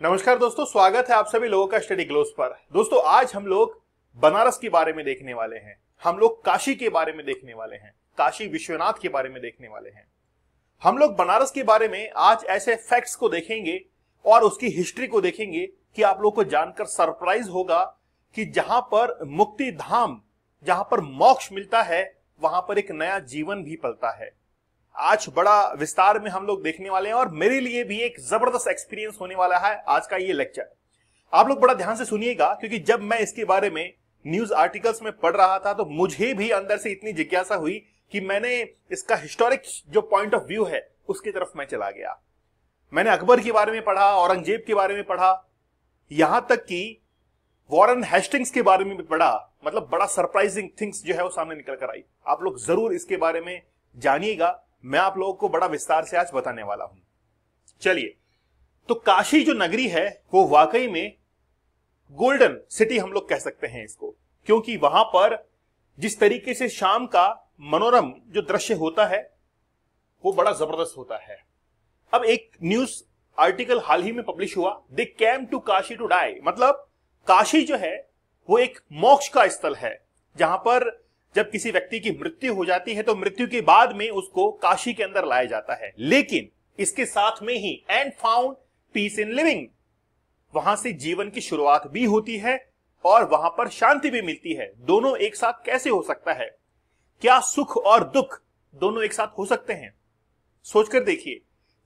नमस्कार दोस्तों, स्वागत है आप सभी लोगों का स्टडी ग्लोस पर। दोस्तों, आज हम लोग बनारस के बारे में देखने वाले हैं। हम लोग काशी के बारे में देखने वाले हैं, काशी विश्वनाथ के बारे में देखने वाले हैं। हम लोग बनारस के बारे में आज ऐसे फैक्ट्स को देखेंगे और उसकी हिस्ट्री को देखेंगे कि आप लोग को जानकर सरप्राइज होगा कि जहां पर मुक्ति धाम, जहां पर मोक्ष मिलता है, वहां पर एक नया जीवन भी पलता है। आज बड़ा विस्तार में हम लोग देखने वाले हैं और मेरे लिए भी एक जबरदस्त एक्सपीरियंस होने वाला है आज का ये लेक्चर। आप लोग बड़ा ध्यान से सुनिएगा, क्योंकि जब मैं इसके बारे में न्यूज आर्टिकल्स में पढ़ रहा था तो मुझे भी अंदर से इतनी जिज्ञासा हुई कि मैंने इसका हिस्टोरिक जो पॉइंट ऑफ व्यू है उसकी तरफ मैं चला गया। मैंने अकबर के बारे में पढ़ा, औरंगजेब के बारे में पढ़ा, यहां तक कि वॉरेन हेस्टिंग्स के बारे में भी पढ़ा। मतलब बड़ा सरप्राइजिंग थिंग्स जो है वो सामने निकल कर आई। आप लोग जरूर इसके बारे में जानिएगा। मैं आप लोगों को बड़ा विस्तार से आज बताने वाला हूं। चलिए, तो काशी जो नगरी है वो वाकई में गोल्डन सिटी हम लोग कह सकते हैं इसको, क्योंकि वहां पर जिस तरीके से शाम का मनोरम जो दृश्य होता है वो बड़ा जबरदस्त होता है। अब एक न्यूज आर्टिकल हाल ही में पब्लिश हुआ, they came to Kashi to die. मतलब काशी जो है वो एक मोक्ष का स्थल है, जहां पर जब किसी व्यक्ति की मृत्यु हो जाती है तो मृत्यु के बाद में उसको काशी के अंदर लाया जाता है। लेकिन इसके साथ में ही and found peace in living, वहां से जीवन की शुरुआत भी होती है और वहां पर शांति भी मिलती है। दोनों एक साथ कैसे हो सकता है? क्या सुख और दुख दोनों एक साथ हो सकते हैं? सोचकर देखिए,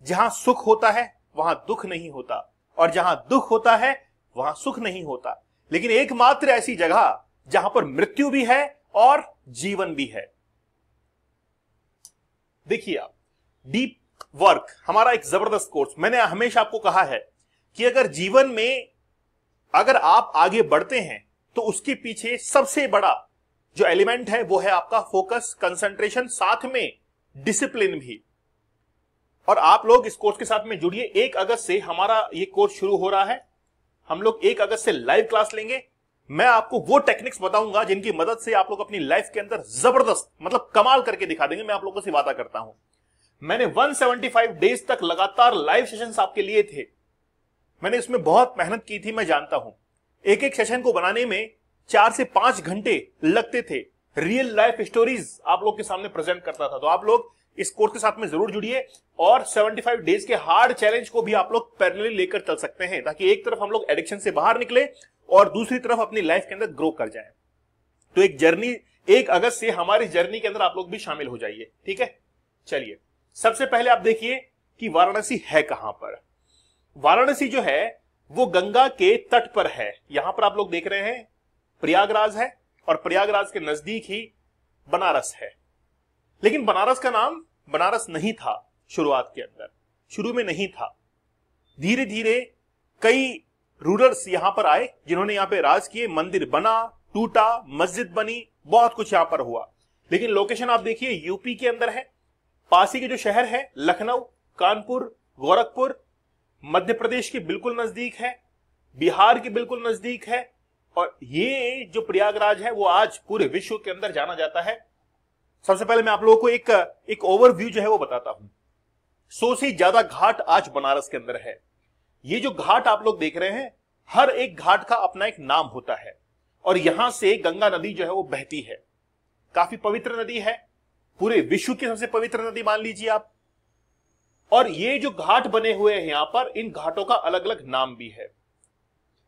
जहां सुख होता है वहां दुख नहीं होता और जहां दुख होता है वहां सुख नहीं होता। लेकिन एकमात्र ऐसी जगह जहां पर मृत्यु भी है और जीवन भी है। देखिए आप, डीप वर्क हमारा एक जबरदस्त कोर्स। मैंने हमेशा आपको कहा है कि अगर जीवन में अगर आप आगे बढ़ते हैं तो उसके पीछे सबसे बड़ा जो एलिमेंट है वो है आपका फोकस, कंसंट्रेशन, साथ में डिसिप्लिन भी। और आप लोग इस कोर्स के साथ में जुड़िए। 1 अगस्त से हमारा ये कोर्स शुरू हो रहा है। हम लोग 1 अगस्त से लाइव क्लास लेंगे। मैं आपको वो टेक्निक्स बताऊंगा जिनकी मदद से आप लोग अपनी लाइफ के अंदर जबरदस्त, मतलब कमाल करके दिखा देंगे। मैं आप लोगों से वादा करता हूं। मैंने 175 डेज तक लगातार लाइव सेशंस आपके लिए थे। मैंने इसमें बहुत मेहनत की थी, मैं जानता हूं। एक एक सेशन को बनाने में 4 से 5 घंटे लगते थे। रियल लाइफ स्टोरीज आप लोग के सामने प्रेजेंट करता था। तो आप लोग इस कोर्स के साथ में जरूर जुड़िए और 75 डेज के हार्ड चैलेंज को भी आप लोग पैरेलली लेकर चल सकते हैं, ताकि एक तरफ हम लोग एडिक्शन से बाहर निकले और दूसरी तरफ अपनी लाइफ के अंदर ग्रो कर जाएं। तो एक जर्नी 1 अगस्त से हमारी जर्नी के अंदर आप लोग भी शामिल हो जाइए, ठीक है। चलिए, सबसे पहले आप देखिए कि वाराणसी है कहां पर। वाराणसी जो है वो गंगा के तट पर है। यहां पर आप लोग देख रहे हैं प्रयागराज है और प्रयागराज के नजदीक ही बनारस है। लेकिन बनारस का नाम बनारस नहीं था शुरुआत के अंदर, शुरू में नहीं था। धीरे धीरे कई रूलर्स यहां पर आए जिन्होंने यहां पे राज किए। मंदिर बना, टूटा, मस्जिद बनी, बहुत कुछ यहां पर हुआ। लेकिन लोकेशन आप देखिए यूपी के अंदर है। पास ही के जो शहर है लखनऊ, कानपुर, गोरखपुर, मध्य प्रदेश के बिल्कुल नजदीक है, बिहार के बिल्कुल नजदीक है। और ये जो प्रयागराज है वो आज पूरे विश्व के अंदर जाना जाता है। सबसे पहले मैं आप लोगों को एक ओवरव्यू जो है वो बताता हूं। 100 से ज्यादा घाट आज बनारस के अंदर है। ये जो घाट आप लोग देख रहे हैं, हर एक घाट का अपना एक नाम होता है और यहां से गंगा नदी जो है वो बहती है। काफी पवित्र नदी है, पूरे विश्व की सबसे पवित्र नदी मान लीजिए आप। और ये जो घाट बने हुए हैं यहां पर, इन घाटों का अलग अलग नाम भी है।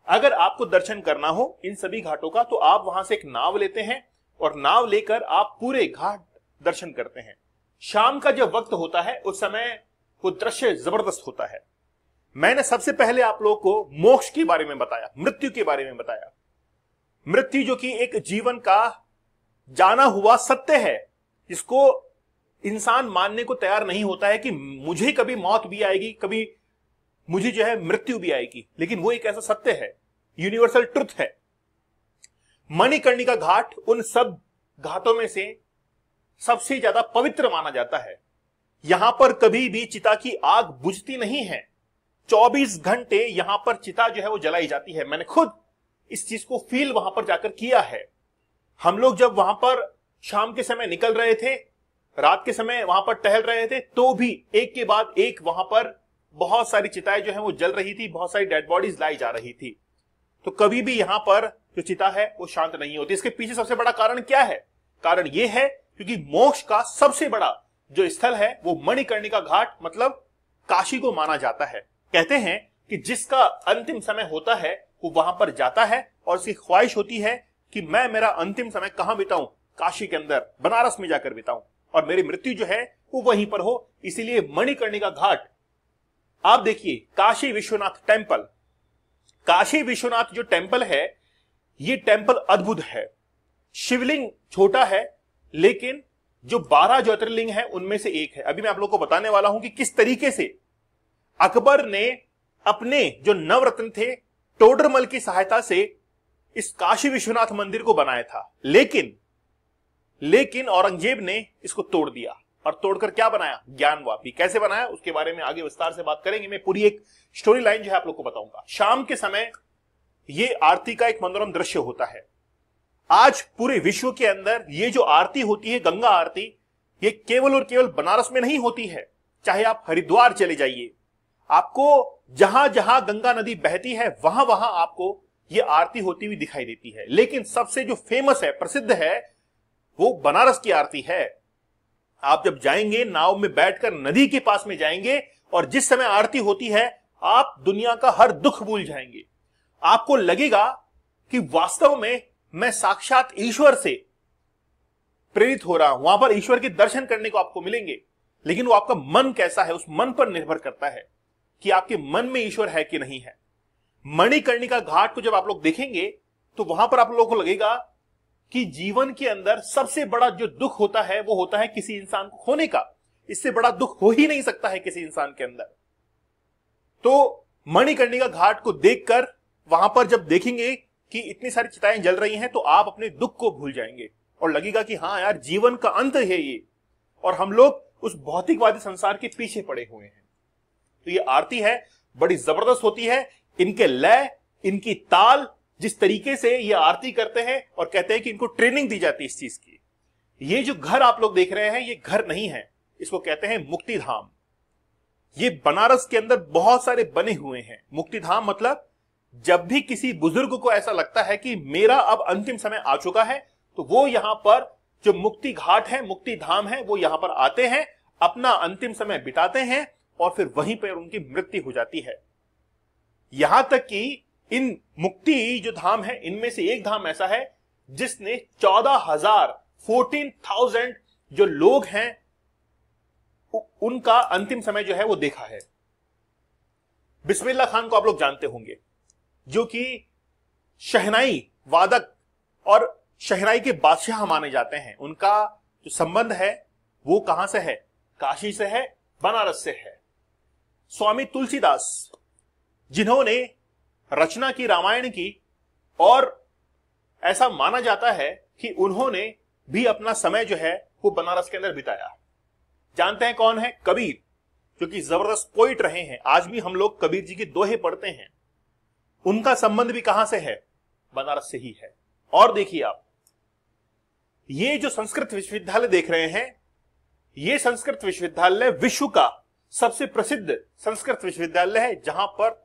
अगर आपको दर्शन करना हो इन सभी घाटों का तो आप वहां से एक नाव लेते हैं और नाव लेकर आप पूरे घाट दर्शन करते हैं। शाम का जब वक्त होता है उस समय वो दृश्य जबरदस्त होता है। मैंने सबसे पहले आप लोगों को मोक्ष के बारे में बताया, मृत्यु के बारे में बताया। मृत्यु जो कि एक जीवन का जाना हुआ सत्य है, जिसको इंसान मानने को तैयार नहीं होता है कि मुझे कभी मौत भी आएगी, कभी मुझे जो है मृत्यु भी आएगी। लेकिन वो एक ऐसा सत्य है, यूनिवर्सल ट्रुथ है। मणिकर्णिका घाट उन सब घाटों में से सबसे ज्यादा पवित्र माना जाता है। यहां पर कभी भी चिता की आग बुझती नहीं है। 24 घंटे यहां पर चिता जो है वो जलाई जाती है। मैंने खुद इस चीज को फील वहां पर जाकर किया है। हम लोग जब वहां पर शाम के समय निकल रहे थे, रात के समय वहां पर टहल रहे थे, तो भी एक के बाद एक वहां पर बहुत सारी चिताएं जो है वो जल रही थी, बहुत सारी डेड बॉडीज लाई जा रही थी। तो कभी भी यहां पर जो चिता है वो शांत नहीं होती। इसके पीछे सबसे बड़ा कारण क्या है? कारण ये है क्योंकि मोक्ष का सबसे बड़ा जो स्थल है वो मणिकर्णिका घाट मतलब काशी को माना जाता है। कहते हैं कि जिसका अंतिम समय होता है वो वहां पर जाता है और उसकी ख्वाहिश होती है कि मैं मेरा अंतिम समय कहां बिताऊं? काशी के अंदर, बनारस में जाकर बिताऊं और मेरी मृत्यु जो है वो वहीं पर हो। इसीलिए मणिकर्णिका घाट, आप देखिए काशी विश्वनाथ टेम्पल, काशी विश्वनाथ जो टेम्पल है ये टेम्पल अद्भुत है। शिवलिंग छोटा है लेकिन जो 12 ज्योतिर्लिंग है उनमें से एक है। अभी मैं आप लोगों को बताने वाला हूं कि किस तरीके से अकबर ने अपने जो नवरत्न थे टोडरमल की सहायता से इस काशी विश्वनाथ मंदिर को बनाया था। लेकिन औरंगजेब ने इसको तोड़ दिया और तोड़कर क्या बनाया? ज्ञानवापी। कैसे बनाया उसके बारे में आगे विस्तार से बात करेंगे। मैं पूरी एक स्टोरी लाइन जो है आप लोग को बताऊंगा। शाम के समय ये आरती का एक मनोरम दृश्य होता है। आज पूरे विश्व के अंदर ये जो आरती होती है, गंगा आरती, ये केवल और केवल बनारस में नहीं होती है। चाहे आप हरिद्वार चले जाइए, आपको जहां जहां गंगा नदी बहती है वहां वहां आपको ये आरती होती हुई दिखाई देती है। लेकिन सबसे जो फेमस है, प्रसिद्ध है, वो बनारस की आरती है। आप जब जाएंगे नाव में बैठकर नदी के पास में जाएंगे और जिस समय आरती होती है आप दुनिया का हर दुख भूल जाएंगे। आपको लगेगा कि वास्तव में मैं साक्षात ईश्वर से प्रेरित हो रहा हूं, वहां पर ईश्वर के दर्शन करने को आपको मिलेंगे। लेकिन वो आपका मन कैसा है, उस मन पर निर्भर करता है कि आपके मन में ईश्वर है कि नहीं है। मणिकर्णिका घाट को जब आप लोग देखेंगे तो वहां पर आप लोगों को लगेगा कि जीवन के अंदर सबसे बड़ा जो दुख होता है वो होता है किसी इंसान को खोने का। इससे बड़ा दुख हो ही नहीं सकता है किसी इंसान के अंदर। तो मणिकर्णिका घाट को देखकर वहां पर जब देखेंगे कि इतनी सारी चिताएं जल रही हैं तो आप अपने दुख को भूल जाएंगे और लगेगा कि हाँ यार, जीवन का अंत है ये और हम लोग उस भौतिकवादी संसार के पीछे पड़े हुए हैं। तो ये आरती है बड़ी जबरदस्त होती है। इनके लय, इनकी ताल, जिस तरीके से ये आरती करते हैं और कहते हैं कि इनको ट्रेनिंग दी जाती है इस चीज की। ये जो घर आप लोग देख रहे हैं ये घर नहीं है, इसको कहते हैं मुक्ति धाम। ये बनारस के अंदर बहुत सारे बने हुए हैं। मुक्ति धाम मतलब जब भी किसी बुजुर्ग को ऐसा लगता है कि मेरा अब अंतिम समय आ चुका है तो वो यहां पर जो मुक्ति घाट है, मुक्ति धाम है, वो यहां पर आते हैं, अपना अंतिम समय बिताते हैं और फिर वहीं पर उनकी मृत्यु हो जाती है। यहां तक कि इन मुक्ति जो धाम है इनमें से एक धाम ऐसा है जिसने 14,000 जो लोग हैं उनका अंतिम समय जो है वो देखा है। बिस्मिल्लाह खान को आप लोग जानते होंगे, जो कि शहनाई वादक और शहनाई के बादशाह माने जाते हैं। उनका जो संबंध है वो कहां से है? काशी से है, बनारस से है। स्वामी तुलसीदास जिन्होंने रचना की रामायण की और ऐसा माना जाता है कि उन्होंने भी अपना समय जो है वो बनारस के अंदर बिताया। जानते हैं कौन है? कबीर, जो कि जबरदस्त पोइट रहे हैं। आज भी हम लोग कबीर जी के दोहे पढ़ते हैं। उनका संबंध भी कहां से है? बनारस से ही है। और देखिए आप, ये जो संस्कृत विश्वविद्यालय देख रहे हैं, ये संस्कृत विश्वविद्यालय विश्व का सबसे प्रसिद्ध संस्कृत विश्वविद्यालय है, जहां पर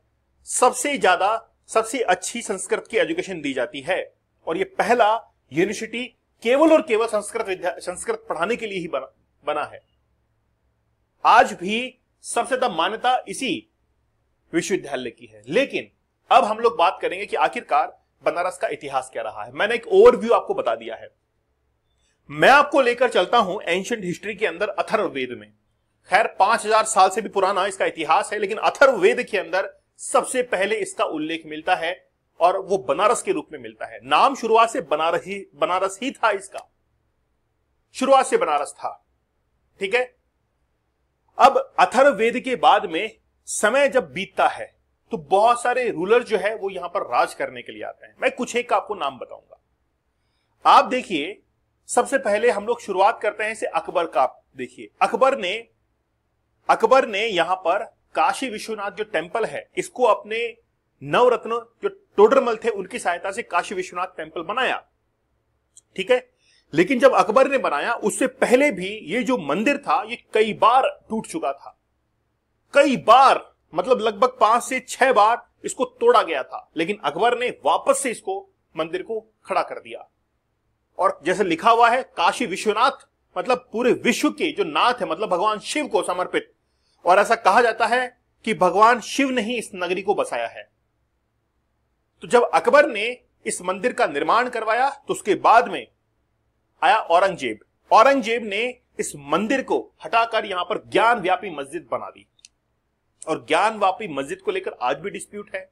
सबसे ज्यादा, सबसे अच्छी संस्कृत की एजुकेशन दी जाती है। और ये पहला यूनिवर्सिटी केवल और केवल संस्कृत पढ़ाने के लिए ही बना है। आज भी सबसे ज्यादा मान्यता इसी विश्वविद्यालय की है। लेकिन अब हम लोग बात करेंगे कि आखिरकार बनारस का इतिहास क्या रहा है। मैंने एक ओवरव्यू आपको बता दिया है। मैं आपको लेकर चलता हूं एंशिएंट हिस्ट्री के अंदर अथर्ववेद में। खैर 5000 साल से भी पुराना इसका इतिहास है, लेकिन अथर्ववेद के अंदर सबसे पहले इसका उल्लेख मिलता है और वो बनारस के रूप में मिलता है। नाम शुरुआत से बनारस ही था, इसका शुरुआत से बनारस था। ठीक है। अब अथर्ववेद के बाद में समय जब बीतता है तो बहुत सारे रूलर जो है वो यहां पर राज करने के लिए आते हैं। मैं कुछ एक का आपको नाम बताऊंगा। आप देखिए, सबसे पहले हम लोग शुरुआत करते हैं इसे अकबर का। देखिए, अकबर ने यहां पर काशी विश्वनाथ जो टेम्पल है इसको अपने नवरत्न जो टोडरमल थे उनकी सहायता से काशी विश्वनाथ टेम्पल बनाया। ठीक है। लेकिन जब अकबर ने बनाया उससे पहले भी ये जो मंदिर था ये कई बार टूट चुका था। कई बार मतलब लगभग 5 से 6 बार इसको तोड़ा गया था, लेकिन अकबर ने वापस से इसको मंदिर को खड़ा कर दिया। और जैसे लिखा हुआ है काशी विश्वनाथ, मतलब पूरे विश्व के जो नाथ है, मतलब भगवान शिव को समर्पित। और ऐसा कहा जाता है कि भगवान शिव ने ही इस नगरी को बसाया है। तो जब अकबर ने इस मंदिर का निर्माण करवाया तो उसके बाद में आया औरंगजेब। औरंगजेब ने इस मंदिर को हटाकर यहां पर ज्ञान व्यापी मस्जिद बना दी। और ज्ञान व्यापी मस्जिद को लेकर आज भी डिस्प्यूट है।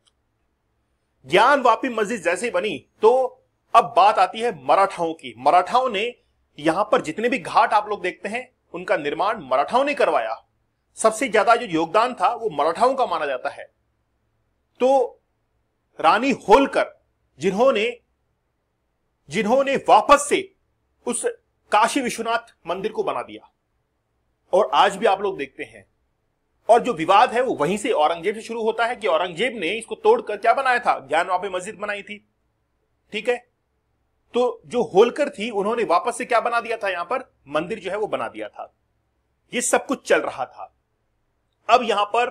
ज्ञान व्यापी मस्जिद जैसे बनी तो अब बात आती है मराठाओं की। मराठाओं ने यहां पर जितने भी घाट आप लोग देखते हैं उनका निर्माण मराठाओं ने करवाया। सबसे ज्यादा जो योगदान था वो मराठाओं का माना जाता है। तो रानी होलकर जिन्होंने वापस से उस काशी विश्वनाथ मंदिर को बना दिया, और आज भी आप लोग देखते हैं। और जो विवाद है वो वहीं से औरंगजेब से शुरू होता है कि औरंगजेब ने इसको तोड़कर क्या बनाया था, ज्ञान व्यापी मस्जिद बनाई थी। ठीक है, तो जो होलकर थी उन्होंने वापस से क्या बना दिया था, यहां पर मंदिर जो है वो बना दिया था। ये सब कुछ चल रहा था। अब यहां पर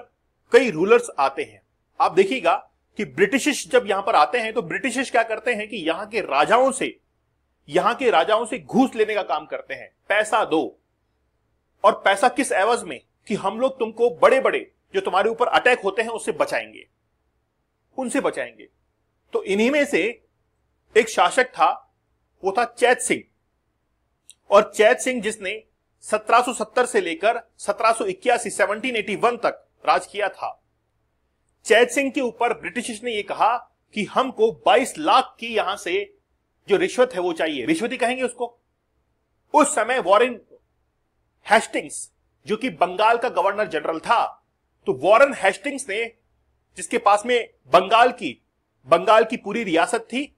कई रूलर्स आते हैं। आप देखिएगा कि ब्रिटिश जब यहां पर आते हैं तो ब्रिटिश क्या करते हैं कि यहां के राजाओं से घूस लेने का काम करते हैं। पैसा दो, और पैसा किस एवज में, कि हम लोग तुमको बड़े बड़े जो तुम्हारे ऊपर अटैक होते हैं उससे बचाएंगे, उनसे बचाएंगे। तो इन्हीं में से एक शासक था, वो था चैत सिंह। और चैत सिंह जिसने 1770 से लेकर 1781 1781 तक राज किया था। चैत सिंह के ऊपर ब्रिटिश ने यह कहा कि हमको 22 लाख की यहां से जो रिश्वत है वो चाहिए। रिश्वत ही कहेंगे उसको। उस समय वॉरेन हेस्टिंग्स जो कि बंगाल का गवर्नर जनरल था, तो वॉरेन हेस्टिंग्स ने, जिसके पास में बंगाल की पूरी रियासत थी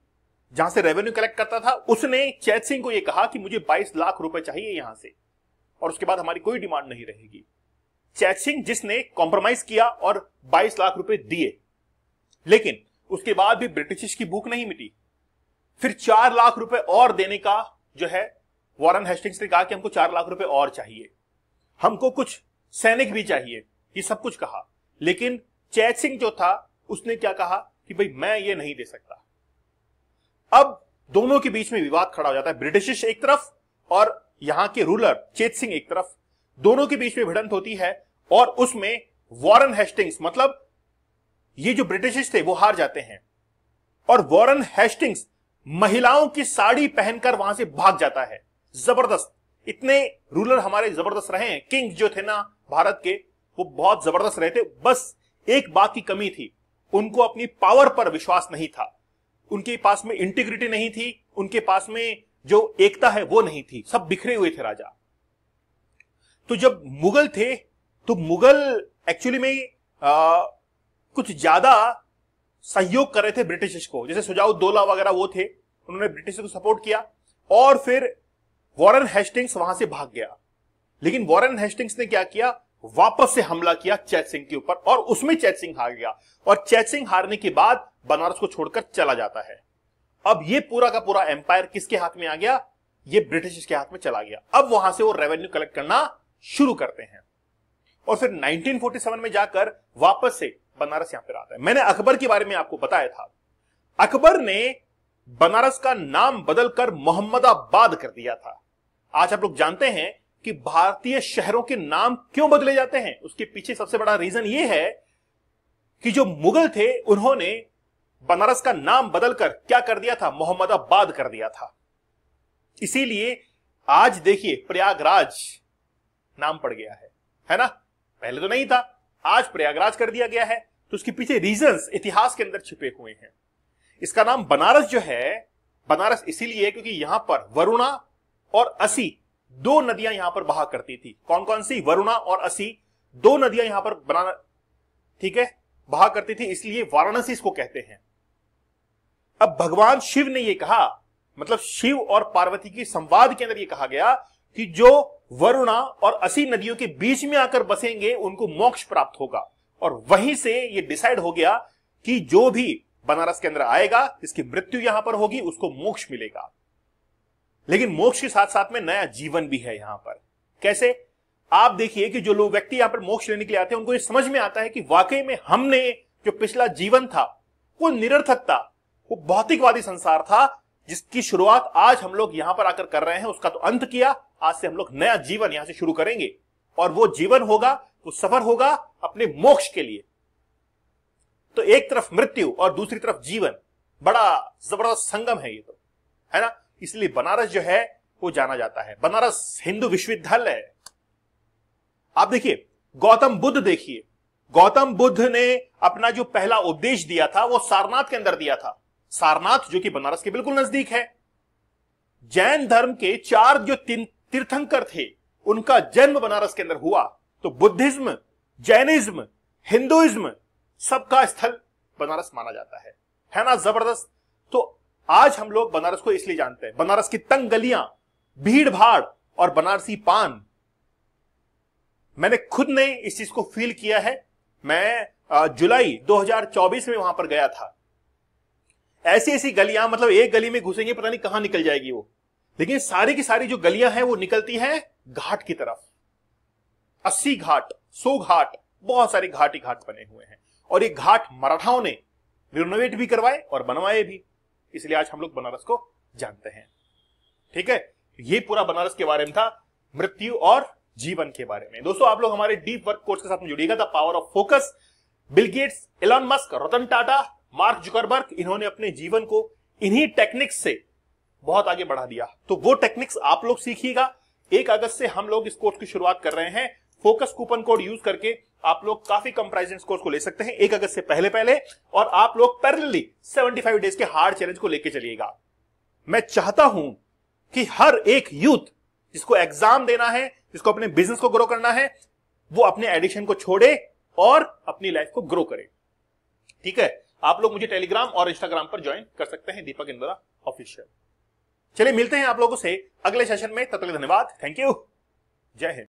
जहां से रेवेन्यू कलेक्ट करता था, उसने चैत सिंह को यह कहा कि मुझे 22 लाख रुपए चाहिए यहां से, और उसके बाद हमारी कोई डिमांड नहीं रहेगी। चैत सिंह जिसने कॉम्प्रोमाइज किया और 22 लाख रुपए दिए, लेकिन उसके बाद भी ब्रिटिश की भूख नहीं मिटी। फिर 4 लाख रुपए और देने का जो है वॉरेन हेस्टिंग्स ने कहा कि हमको 4 लाख रुपए और चाहिए, हमको कुछ सैनिक भी चाहिए, ये सब कुछ कहा। लेकिन चैत सिंह जो था उसने क्या कहा कि भाई मैं ये नहीं दे सकता। अब दोनों के बीच में विवाद खड़ा हो जाता है। ब्रिटिश एक तरफ और यहां के रूलर चैत सिंह एक तरफ, दोनों के बीच में भिड़ंत होती है। और उसमें वॉरेन हेस्टिंग्स, मतलब ये जो ब्रिटिश थे वो हार जाते हैं, और वॉरेन हेस्टिंग्स महिलाओं की साड़ी पहनकर वहां से भाग जाता है। जबरदस्त, इतने रूलर हमारे जबरदस्त रहे हैं। किंग जो थे ना भारत के, वो बहुत जबरदस्त रहे थे। बस एक बात की कमी थी, उनको अपनी पावर पर विश्वास नहीं था, उनके पास में इंटीग्रिटी नहीं थी, उनके पास में जो एकता है वो नहीं थी, सब बिखरे हुए थे राजा। तो जब मुगल थे तो मुगल एक्चुअली में कुछ ज्यादा सहयोग कर रहे थे ब्रिटिश को, जैसे सुजाउद्दौला वगैरह वो थे, उन्होंने ब्रिटिश को सपोर्ट किया। और फिर वॉरेन हेस्टिंग्स वहां से भाग गया। लेकिन वॉरेन हेस्टिंग्स ने क्या किया, वापस से हमला किया चैत सिंह के ऊपर, और उसमें चैत सिंह हार गया। और चैत सिंह हारने के बाद बनारस को छोड़कर चला जाता है। अब ये पूरा का पूरा एम्पायर किसके हाथ में आ गया, ये ब्रिटिश के हाथ में चला गया। अब वहां से वो रेवेन्यू कलेक्ट करना शुरू करते हैं, और फिर 1947 में जाकर वापस से बनारस यहां पर आता है। मैंने अकबर के बारे में आपको बताया था, अकबर ने बनारस का नाम बदलकर मोहम्मदाबाद कर दिया था। आज आप लोग जानते हैं कि भारतीय शहरों के नाम क्यों बदले जाते हैं, उसके पीछे सबसे बड़ा रीजन यह है कि जो मुगल थे उन्होंने बनारस का नाम बदलकर क्या कर दिया था, मोहम्मदाबाद कर दिया था। इसीलिए आज देखिए प्रयागराज नाम पड़ गया है ना, पहले तो नहीं था, आज प्रयागराज कर दिया गया है। तो उसके पीछे रीजंस इतिहास के अंदर छिपे हुए हैं। इसका नाम बनारस जो है, बनारस इसीलिए क्योंकि यहां पर वरुणा और असी दो नदियां यहां पर बहा करती थी। कौन कौन सी, वरुणा और असी, दो नदियां यहां पर ठीक है बहा करती थी, इसलिए वाराणसी इसको कहते हैं। अब भगवान शिव ने यह कहा, मतलब शिव और पार्वती की संवाद के अंदर यह कहा गया कि जो वरुणा और असी नदियों के बीच में आकर बसेंगे उनको मोक्ष प्राप्त होगा। और वहीं से यह डिसाइड हो गया कि जो भी बनारस के अंदर आएगा, जिसकी मृत्यु यहां पर होगी, उसको मोक्ष मिलेगा। लेकिन मोक्ष के साथ साथ में नया जीवन भी है यहां पर। कैसे, आप देखिए कि जो लोग व्यक्ति यहां पर मोक्ष लेने के लिए आते हैं उनको ये समझ में आता है कि वाकई में हमने जो पिछला जीवन था वो निरर्थक था, वो भौतिकवादी संसार था जिसकी शुरुआत आज हम लोग यहां पर आकर कर रहे हैं, उसका तो अंत किया। आज से हम लोग नया जीवन यहां से शुरू करेंगे और वो जीवन होगा, वो सफर होगा अपने मोक्ष के लिए। तो एक तरफ मृत्यु और दूसरी तरफ जीवन, बड़ा जबरदस्त संगम है ये तो, है ना। इसलिए बनारस जो है वो जाना जाता है, बनारस हिंदू विश्वविद्यालय है। आप देखिए गौतम बुद्ध, देखिए गौतम बुद्ध ने अपना जो पहला उपदेश दिया था वो सारनाथ के अंदर दिया था। सारनाथ जो कि बनारस के बिल्कुल नजदीक है। जैन धर्म के 4 जो तीर्थंकर थे उनका जन्म बनारस के अंदर हुआ। तो बुद्धिज्म, जैनिज्म, हिंदुइज्म सबका स्थल बनारस माना जाता है ना। जबरदस्त। तो आज हम लोग बनारस को इसलिए जानते हैं, बनारस की तंग गलियां, भीड़ भाड़ और बनारसी पान। मैंने खुद ने इस चीज को फील किया है। मैं जुलाई 2024 में वहां पर गया था। ऐसी ऐसी गलियां, मतलब एक गली में घुसेंगे पता नहीं कहां निकल जाएगी वो, लेकिन सारी की सारी जो गलियां हैं वो निकलती हैं घाट की तरफ। 80 घाट, 100 घाट, बहुत सारे घाट ही घाट बने हुए हैं। और ये घाट मराठाओं ने रिनोवेट भी करवाए और बनवाए भी, इसलिए आज हम लोग बनारस को जानते हैं। ठीक है, ये पूरा बनारस के बारे में था, मृत्यु और जीवन के बारे में। दोस्तों आप लोग हमारे डीप वर्क कोर्स के साथ में जुड़िएगा। The power of focus. Bill Gates, Elon Musk, Ratan Tata, Mark Zuckerberg, इन्होंने अपने जीवन को इन्हीं टेक्निक्स से बहुत आगे बढ़ा दिया। तो वो टेक्निक्स आप लोग सीखिएगा। 1 अगस्त से हम लोग इस कोर्स की शुरुआत कर रहे हैं। फोकस कूपन कोड यूज करके आप लोग काफी कम प्राइस में इस कोर्स को ले सकते हैं 1 अगस्त से पहले और आप लोग पैरेलली 75 डेज के हार्ड चैलेंज को लेके चलिएगा। मैं चाहता हूं कि हर एक यूथ जिसको एग्जाम देना है, जिसको अपने बिजनेस को ग्रो करना है, वो अपने एडिक्शन को छोड़े और अपनी लाइफ को ग्रो करे। ठीक है, आप लोग मुझे टेलीग्राम और इंस्टाग्राम पर ज्वाइन कर सकते हैं, दीपक इंद्रा ऑफिशियल। चलिए मिलते हैं आप लोगों से अगले सेशन में, तब तक धन्यवाद, थैंक यू, जय हिंद।